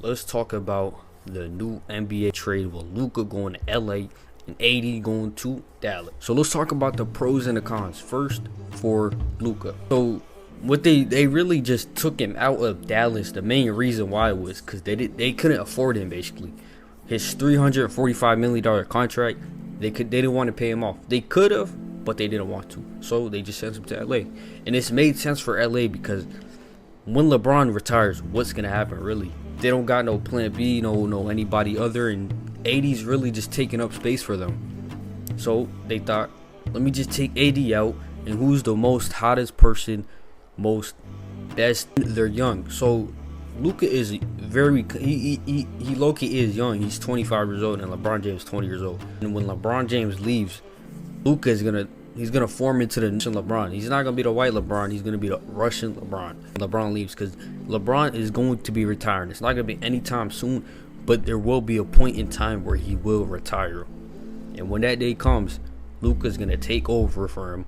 let's talk about the new NBA trade with Luka going to LA and AD going to Dallas. So let's talk about the pros and the cons. First, for Luka. So what they really just took him out of Dallas. The main reason why was because they couldn't afford him basically. His $345 million contract, they didn't want to pay him off. They could have, but they didn't want to. So they just sent him to LA. And it's made sense for LA because when LeBron retires, what's gonna happen really? They don't got no plan B, no anybody other, and AD's really just taking up space for them. So they thought, let me just take AD out, and who's the most hottest person, most best? They're young. So Luka is very he low-key is young. He's 25 years old, and LeBron James 20 years old. And when LeBron James leaves, Luka is gonna form into the Russian LeBron. He's not gonna be the white LeBron. He's gonna be the Russian LeBron. LeBron leaves because LeBron is going to be retiring. It's not gonna be anytime soon, but there will be a point in time where he will retire. And when that day comes, Luka's gonna take over for him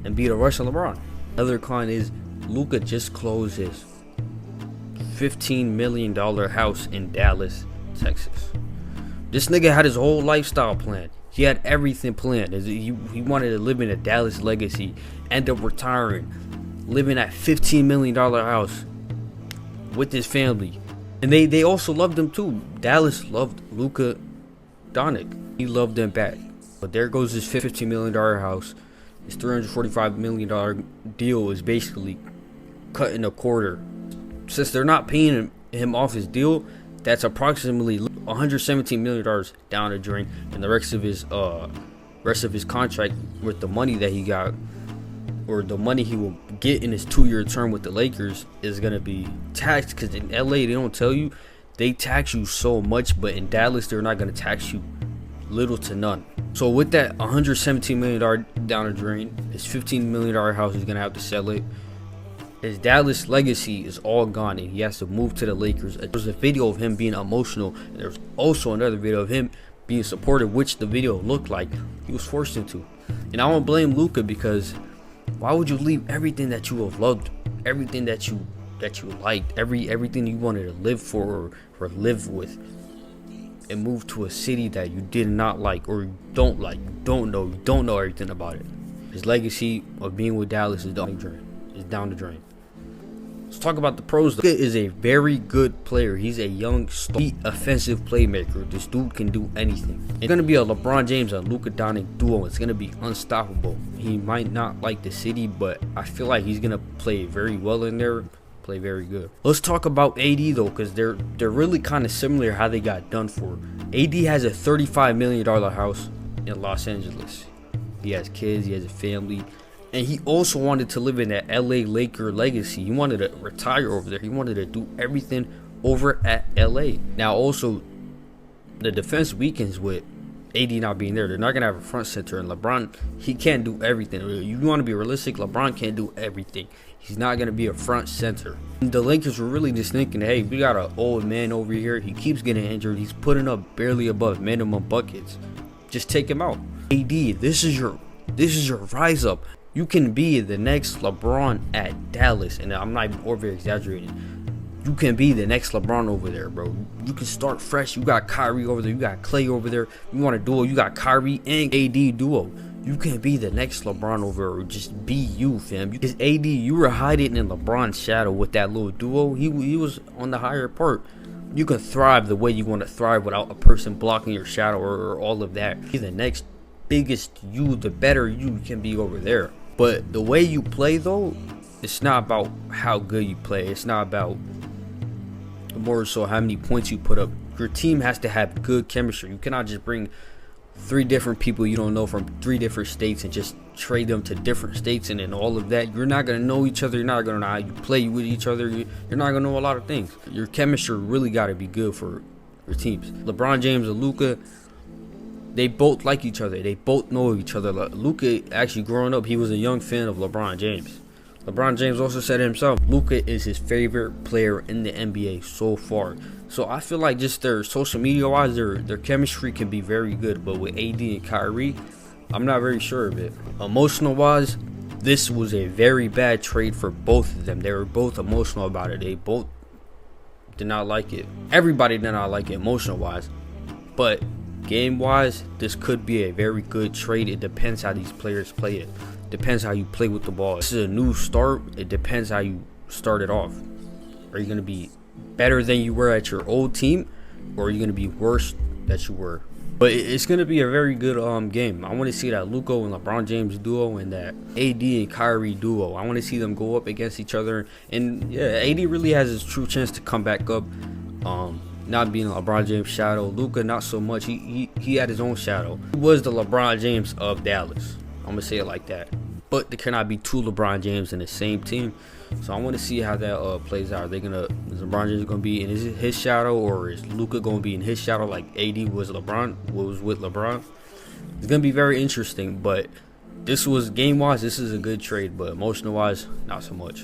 and be the Russian LeBron. Another con is Luka just closed his $15 million house in Dallas, Texas. This nigga had his whole lifestyle planned. He had everything planned. He wanted to live in a Dallas legacy, end up retiring, living at $15 million house with his family. And they also loved him too. Dallas loved Luka Doncic. He loved them back. But there goes his $15 million house. His $345 million deal is basically cut in a quarter. Since they're not paying him off his deal, that's approximately $117 million down the drain, and the rest of his contract with the money that he got, or the money he will get in his 2-year term with the Lakers, is gonna be taxed. Because in LA they don't tell you, they tax you so much, but in Dallas they're not gonna tax you little to none. So with that $117 million down the drain, his $15 million house is gonna have to sell it. His Dallas legacy is all gone, and he has to move to the Lakers. There's a video of him being emotional, and there's also another video of him being supportive, which the video looked like he was forced into. And I don't blame Luka, because why would you leave everything that you have loved, everything that you liked, everything you wanted to live for or live with, and move to a city that you did not like, or you don't like, you don't know everything about it? His legacy of being with Dallas is down the drain. Let's talk about the pros. Luka is a very good player. He's a young, offensive playmaker. This dude can do anything. It's gonna be a LeBron James and Luka Doncic duo. It's gonna be unstoppable. He might not like the city, but I feel like he's gonna play very well in there. Play very good. Let's talk about AD though, because they're really kind of similar how they got done for. AD has a $35 million house in Los Angeles. He has kids. He has a family. And he also wanted to live in that LA Laker legacy. He wanted to retire over there. He wanted to do everything over at LA. Now, also, the defense weakens with AD not being there. They're not going to have a front center. And LeBron, he can't do everything. You want to be realistic, LeBron can't do everything. He's not going to be a front center. And the Lakers were really just thinking, hey, we got an old man over here. He keeps getting injured. He's putting up barely above minimum buckets. Just take him out. AD, this is your rise up. You can be the next LeBron at Dallas, and I'm not even over exaggerating. You can be the next LeBron over there, bro. You can start fresh. You got Kyrie over there. You got Clay over there. You want a duo? You got Kyrie and AD duo. You can be the next LeBron over there, or just be you, fam. Because AD, you were hiding in LeBron's shadow with that little duo. He was on the higher part. You can thrive the way you want to thrive without a person blocking your shadow or all of that. Be the next biggest you, the better you can be over there. But the way you play, though, it's not about how good you play. It's not about more so how many points you put up. Your team has to have good chemistry. You cannot just bring 3 different people you don't know from 3 different states and just trade them to different states and then all of that. You're not going to know each other. You're not going to know how you play with each other. You're not going to know a lot of things. Your chemistry really got to be good for your teams. LeBron James and Luka, they both like each other. They both know each other. Luka, actually growing up, he was a young fan of LeBron James. LeBron James also said it himself, Luka is his favorite player in the NBA so far. So I feel like just their social media wise, their chemistry can be very good. But with AD and Kyrie, I'm not very sure of it. Emotional wise, this was a very bad trade for both of them. They were both emotional about it. They both did not like it. Everybody did not like it emotional wise, but game wise, this could be a very good trade. It depends how these players play it. Depends how you play with the ball. This is a new start. It depends how you start it off. Are you gonna be better than you were at your old team, or are you gonna be worse that you were? But it's gonna be a very good game. I want to see that Luka and LeBron James duo and that AD and Kyrie duo. I want to see them go up against each other. And yeah, AD really has his true chance to come back up. Not being LeBron James' shadow. Luka not so much. He had his own shadow. He was the LeBron James of Dallas. I'm gonna say it like that. But there cannot be two LeBron James in the same team. So I want to see how that plays out. Is LeBron James gonna be in his shadow, or is Luka gonna be in his shadow like AD was with LeBron? It's gonna be very interesting. But this was game wise, this is a good trade, but emotional wise, not so much.